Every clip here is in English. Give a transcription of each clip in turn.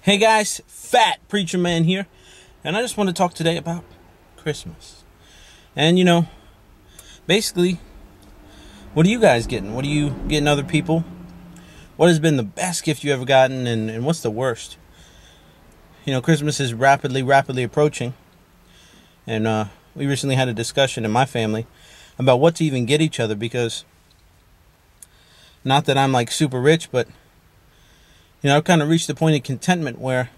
Hey guys, Fat Preacher Man here, and I just want to talk today about Christmas. And basically, what are you guys getting? What are you getting other people? What has been the best gift you ever gotten, and what's the worst? Christmas is rapidly approaching, and we recently had a discussion in my family about what to even get each other, because not that I'm like super rich, but I've kind of reached the point of contentment where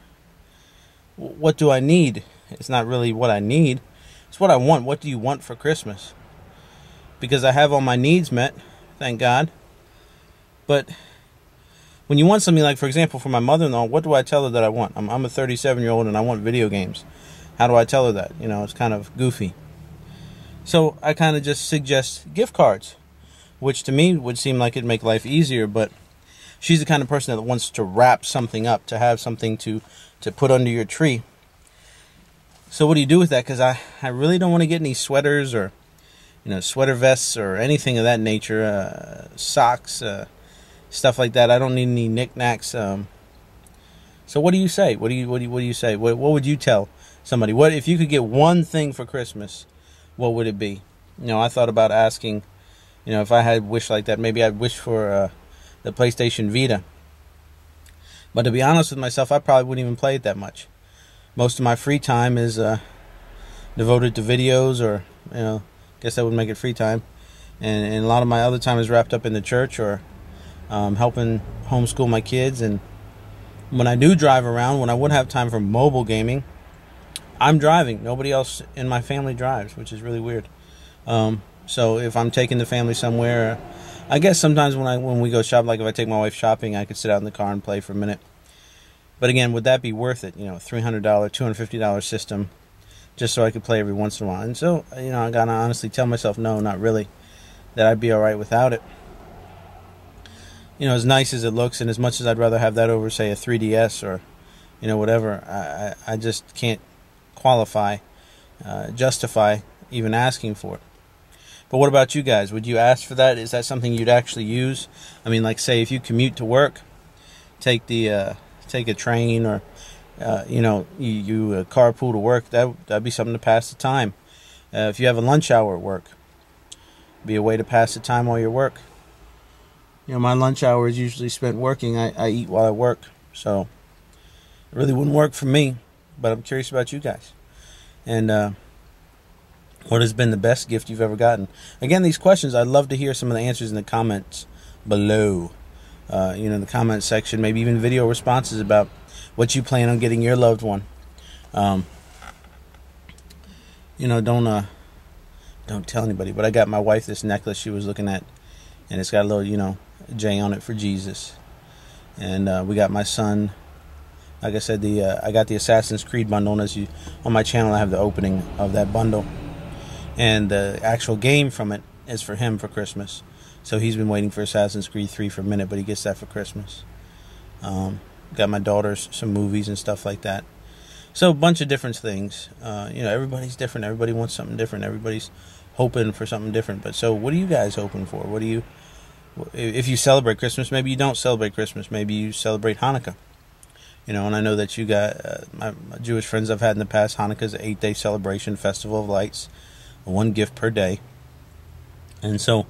what do I need? It's not really what I need. It's what I want. What do you want for Christmas? Because I have all my needs met, thank God. But when you want something like, for example, for my mother-in-law, what do I tell her that I want? I'm a 37-year-old and I want video games. How do I tell her that? It's kind of goofy. So I kind of just suggest gift cards, which to me would seem like it'd make life easier, but she's the kind of person that wants to wrap something up, to have something to put under your tree. So what do you do with that? Because I really don't want to get any sweaters or, sweater vests or anything of that nature, socks, stuff like that. I don't need any knickknacks. So what do you say? What do you say? What would you tell somebody? What if you could get one thing for Christmas? What would it be? I thought about asking, if I had wished like that, maybe I'd wish for the PlayStation Vita. But to be honest with myself, I probably wouldn't even play it that much. Most of my free time is devoted to videos, or guess that would make it free time. And a lot of my other time is wrapped up in the church, or helping homeschool my kids. And when I do drive around, when I would have time for mobile gaming, I'm driving. Nobody else in my family drives, which is really weird. So if I'm taking the family somewhere, I guess sometimes when we go shop, like if I take my wife shopping, I could sit out in the car and play for a minute. But again, would that be worth it? $300, $250 system, just so I could play every once in a while. And so, I gotta honestly tell myself, no, not really, that I'd be all right without it. As nice as it looks, and as much as I'd rather have that over, say, a 3DS or, whatever, I just can't justify even asking for it. But what about you guys? Would you ask for that? Is that something you'd actually use? I mean, like, say, if you commute to work, take a train, or you carpool to work, that'd be something to pass the time. If you have a lunch hour at work, be a way to pass the time while you work. My lunch hour is usually spent working. I eat while I work, so it really wouldn't work for me. But I'm curious about you guys. And what has been the best gift you've ever gotten? Again, these questions, I'd love to hear some of the answers in the comments below. In the comment section, maybe even video responses about what you plan on getting your loved one. Don't tell anybody, but I got my wife this necklace she was looking at, and it's got a little, J on it for Jesus. And we got my son, like I said, I got the Assassin's Creed bundle, and on my channel I have the opening of that bundle. And the actual game from it is for him for Christmas. So he's been waiting for Assassin's Creed 3 for a minute, but he gets that for Christmas. Got my daughters some movies and stuff like that. So a bunch of different things. Everybody's different. Everybody wants something different. Everybody's hoping for something different. But so what are you guys hoping for? If you celebrate Christmas, maybe you don't celebrate Christmas. Maybe you celebrate Hanukkah. And I know that you got my Jewish friends I've had in the past. Hanukkah is an 8-day celebration, festival of lights. One gift per day. And so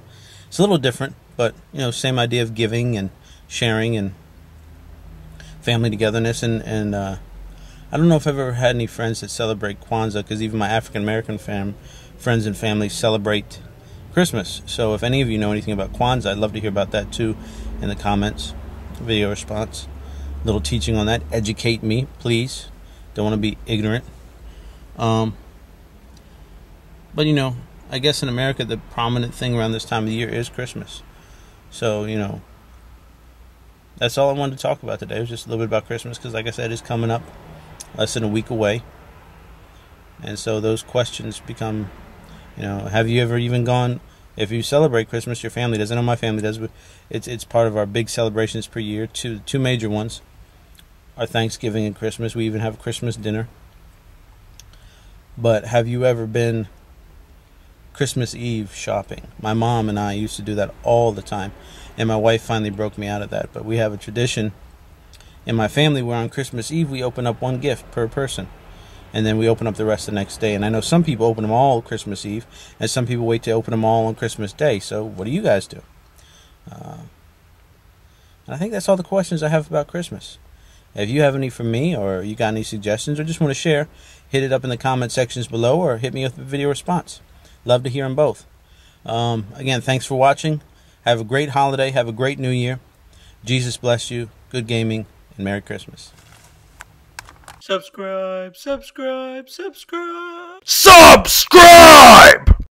it's a little different, but same idea of giving and sharing and family togetherness. And I don't know if I've ever had any friends that celebrate Kwanzaa, because even my African American friends and family celebrate Christmas. So if any of you know anything about Kwanzaa, I'd love to hear about that too in the comments, video response, little teaching on that. Educate me, please. Don't want to be ignorant. But I guess in America, the prominent thing around this time of the year is Christmas. So, that's all I wanted to talk about today. It was just a little bit about Christmas, because like I said, it's coming up less than a week away. And so those questions become, have you ever even gone, if you celebrate Christmas, your family does. I know my family does, but it's part of our big celebrations per year. Two major ones are Thanksgiving and Christmas. We even have Christmas dinner. But have you ever been Christmas Eve shopping? My mom and I used to do that all the time, and my wife finally broke me out of that. But we have a tradition In my family, where on Christmas Eve we open up one gift per person, and then we open up the rest the next day. And I know some people open them all Christmas Eve, and some people wait to open them all on Christmas Day. So what do you guys do? And I think that's all the questions I have about Christmas. If you have any for me, or you got any suggestions, or just want to share, hit it up in the comment sections below, or hit me with a video response. Love to hear them both. Again, thanks for watching. Have a great holiday. Have a great New Year. Jesus bless you. Good gaming, and Merry Christmas. Subscribe.